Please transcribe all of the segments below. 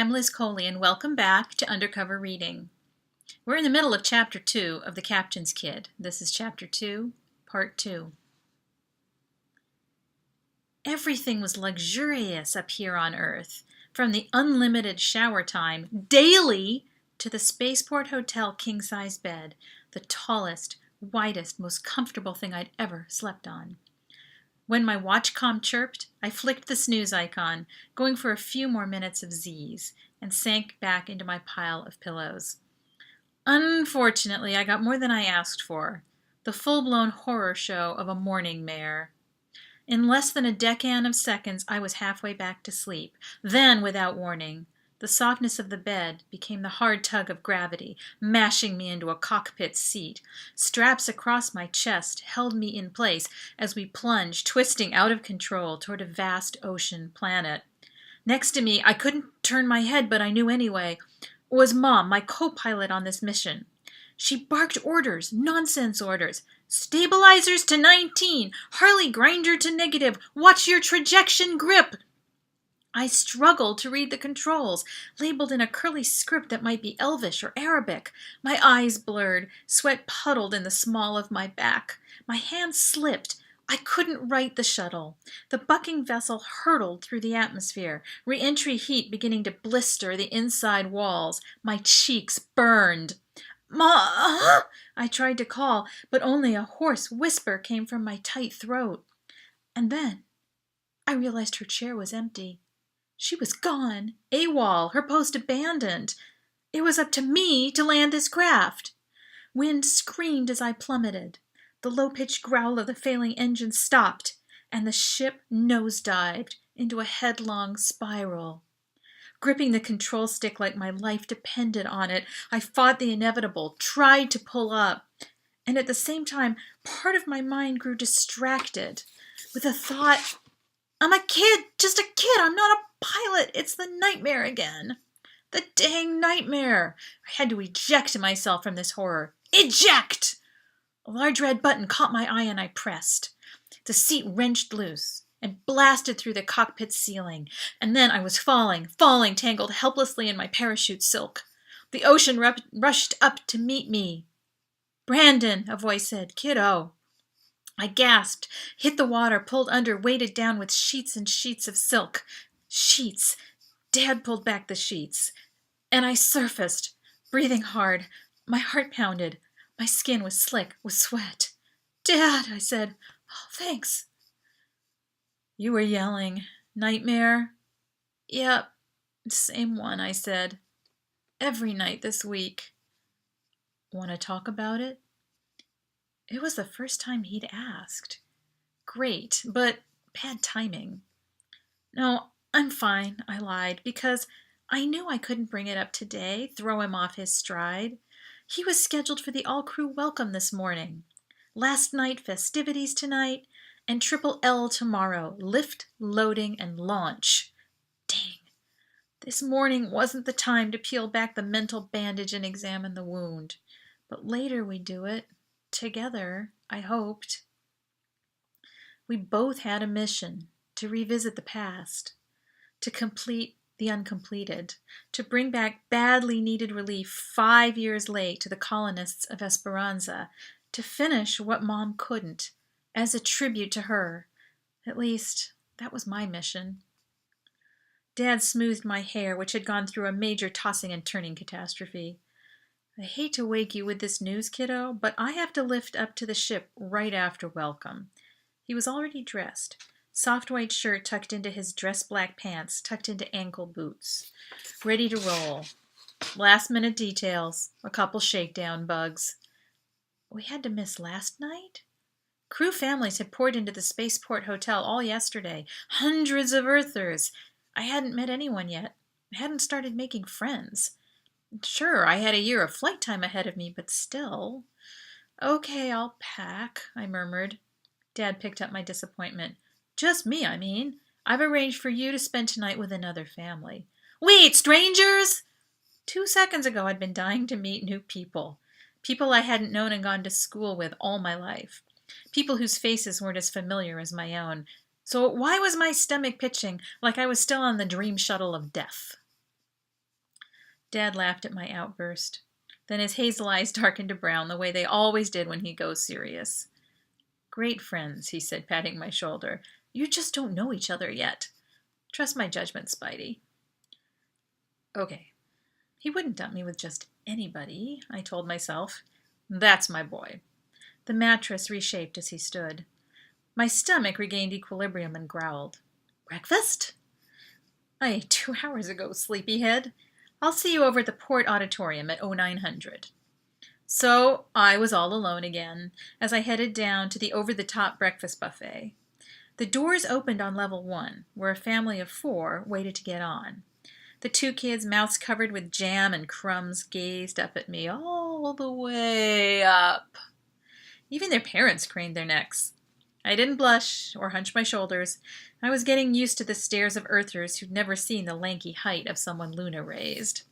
I'm Liz Coley, and welcome back to Undercover Reading. We're in the middle of Chapter 2 of The Captain's Kid. This is Chapter 2, Part 2. Everything was luxurious up here on Earth, from the unlimited shower time daily to the Spaceport Hotel king-size bed, the tallest, widest, most comfortable thing I'd ever slept on. When my watch comm chirped, I flicked the snooze icon, going for a few more minutes of Z's, and sank back into my pile of pillows. Unfortunately, I got more than I asked for, the full-blown horror show of a morning mare. In less than a decan of seconds, I was halfway back to sleep. Then, without warning, the softness of the bed became the hard tug of gravity, mashing me into a cockpit seat. Straps across my chest held me in place as we plunged, twisting out of control toward a vast ocean planet. Next to me, I couldn't turn my head, but I knew anyway, was Mom, my co-pilot on this mission. She barked orders, nonsense orders. Stabilizers to 19, Harley grinder to negative, watch your trajection grip. I struggled to read the controls, labeled in a curly script that might be Elvish or Arabic. My eyes blurred, sweat puddled in the small of my back. My hands slipped. I couldn't right the shuttle. The bucking vessel hurtled through the atmosphere, re-entry heat beginning to blister the inside walls. My cheeks burned. "Ma!" I tried to call, but only a hoarse whisper came from my tight throat. And then I realized her chair was empty. She was gone, AWOL, her post abandoned. It was up to me to land this craft. Wind screamed as I plummeted. The low-pitched growl of the failing engine stopped, and the ship nosedived into a headlong spiral. Gripping the control stick like my life depended on it, I fought the inevitable, tried to pull up. And at the same time, part of my mind grew distracted with the thought, I'm a kid, just a kid, I'm not a pilot, it's the nightmare again. The dang nightmare. I had to eject myself from this horror. Eject! A large red button caught my eye and I pressed. The seat wrenched loose and blasted through the cockpit ceiling. And then I was falling, tangled helplessly in my parachute silk. The ocean rushed up to meet me. "Brandon," a voice said. "Kiddo." I gasped, hit the water, pulled under, weighted down with sheets and sheets of silk. Sheets. Dad pulled back the sheets. And I surfaced, breathing hard. My heart pounded. My skin was slick with sweat. "Dad," I said. "Oh, thanks." "You were yelling. Nightmare?" "Yep, same one," I said. "Every night this week." "Want to talk about it?" It was the first time he'd asked. Great, but bad timing. "No, I'm fine," I lied, because I knew I couldn't bring it up today, throw him off his stride. He was scheduled for the all-crew welcome this morning. Last night, festivities tonight, and Triple L tomorrow, lift, loading, and launch. Dang. This morning wasn't the time to peel back the mental bandage and examine the wound. But later we'd do it. Together, I hoped. We both had a mission to revisit the past, to complete the uncompleted, to bring back badly needed relief 5 years late to the colonists of Esperanza, to finish what Mom couldn't, as a tribute to her. At least, that was my mission. Dad smoothed my hair, which had gone through a major tossing and turning catastrophe. "I hate to wake you with this news, kiddo, but I have to lift up to the ship right after welcome." He was already dressed, soft white shirt tucked into his dress black pants, tucked into ankle boots. Ready to roll. Last minute details, a couple shakedown bugs. We had to miss last night? Crew families had poured into the Spaceport Hotel all yesterday. Hundreds of Earthers. I hadn't met anyone yet. I hadn't started making friends. Sure, I had a year of flight time ahead of me, but still. "Okay, I'll pack," I murmured. Dad picked up my disappointment. "Just me, I mean. I've arranged for you to spend tonight with another family." "Wait, strangers!" 2 seconds ago, I'd been dying to meet new people. People I hadn't known and gone to school with all my life. People whose faces weren't as familiar as my own. So why was my stomach pitching like I was still on the dream shuttle of death? Dad laughed at my outburst. Then his hazel eyes darkened to brown the way they always did when he goes serious. "Great friends," he said, patting my shoulder. "You just don't know each other yet. Trust my judgment, Spidey." Okay. He wouldn't dump me with just anybody, I told myself. That's my boy. The mattress reshaped as he stood. My stomach regained equilibrium and growled. "Breakfast?" "I ate 2 hours ago, sleepyhead. I'll see you over at the Port Auditorium at 0900. So I was all alone again as I headed down to the over-the-top breakfast buffet. The doors opened on level 1, where a family of 4 waited to get on. The 2 kids, mouths covered with jam and crumbs, gazed up at me all the way up. Even their parents craned their necks. I didn't blush or hunch my shoulders. I was getting used to the stares of Earthers who'd never seen the lanky height of someone Luna raised.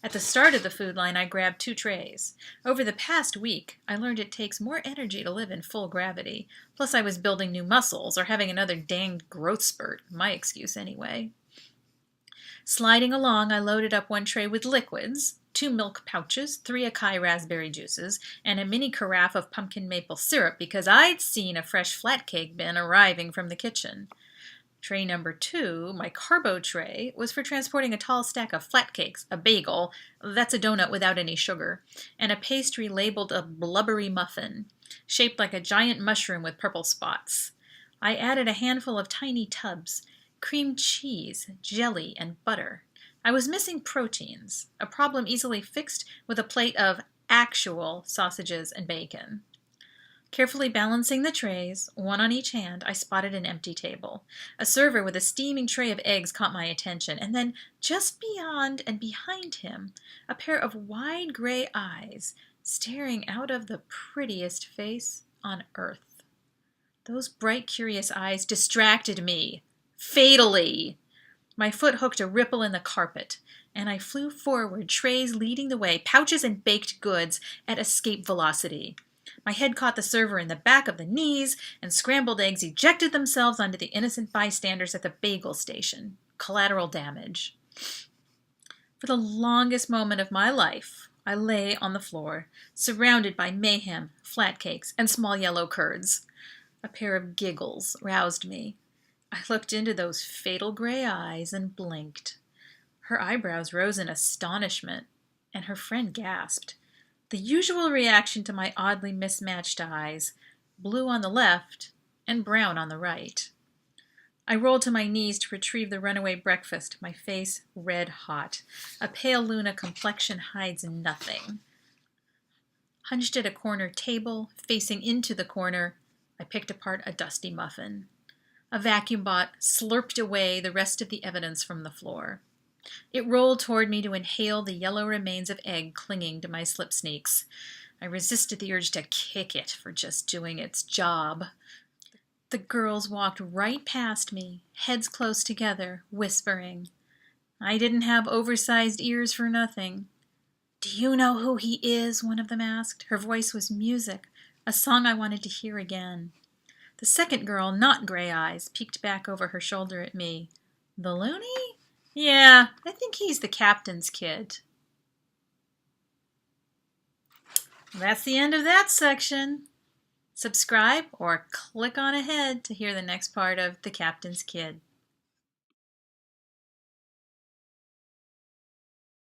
At the start of the food line, I grabbed 2 trays. Over the past week, I learned it takes more energy to live in full gravity. Plus, I was building new muscles or having another danged growth spurt. My excuse, anyway. Sliding along, I loaded up 1 tray with liquids, 2 milk pouches, 3 acai raspberry juices, and a mini carafe of pumpkin maple syrup because I'd seen a fresh flat cake bin arriving from the kitchen. Tray number 2, my carbo tray, was for transporting a tall stack of flat cakes, a bagel, that's a donut without any sugar, and a pastry labeled a blubbery muffin, shaped like a giant mushroom with purple spots. I added a handful of tiny tubs, cream cheese, jelly, and butter. I was missing proteins, a problem easily fixed with a plate of actual sausages and bacon. Carefully balancing the trays, 1 on each hand, I spotted an empty table. A server with a steaming tray of eggs caught my attention, and then, just beyond and behind him, a pair of wide gray eyes staring out of the prettiest face on earth. Those bright, curious eyes distracted me. Fatally. My foot hooked a ripple in the carpet, and I flew forward, trays leading the way, pouches and baked goods at escape velocity. My head caught the server in the back of the knees, and scrambled eggs ejected themselves onto the innocent bystanders at the bagel station. Collateral damage. For the longest moment of my life, I lay on the floor, surrounded by mayhem, flat cakes, and small yellow curds. A pair of giggles roused me. I looked into those fatal gray eyes and blinked. Her eyebrows rose in astonishment, and her friend gasped. The usual reaction to my oddly mismatched eyes, blue on the left and brown on the right. I rolled to my knees to retrieve the runaway breakfast, my face red hot. A pale Luna complexion hides nothing. Hunched at a corner table, facing into the corner, I picked apart a dusty muffin. A vacuum bot slurped away the rest of the evidence from the floor. It rolled toward me to inhale the yellow remains of egg clinging to my slip sneaks. I resisted the urge to kick it for just doing its job. The girls walked right past me, heads close together, whispering. I didn't have oversized ears for nothing. "Do you know who he is?" one of them asked. Her voice was music, a song I wanted to hear again. The second girl, not gray eyes, peeked back over her shoulder at me. "The loony? Yeah, I think he's the captain's kid." That's the end of that section. Subscribe or click on ahead to hear the next part of The Captain's Kid.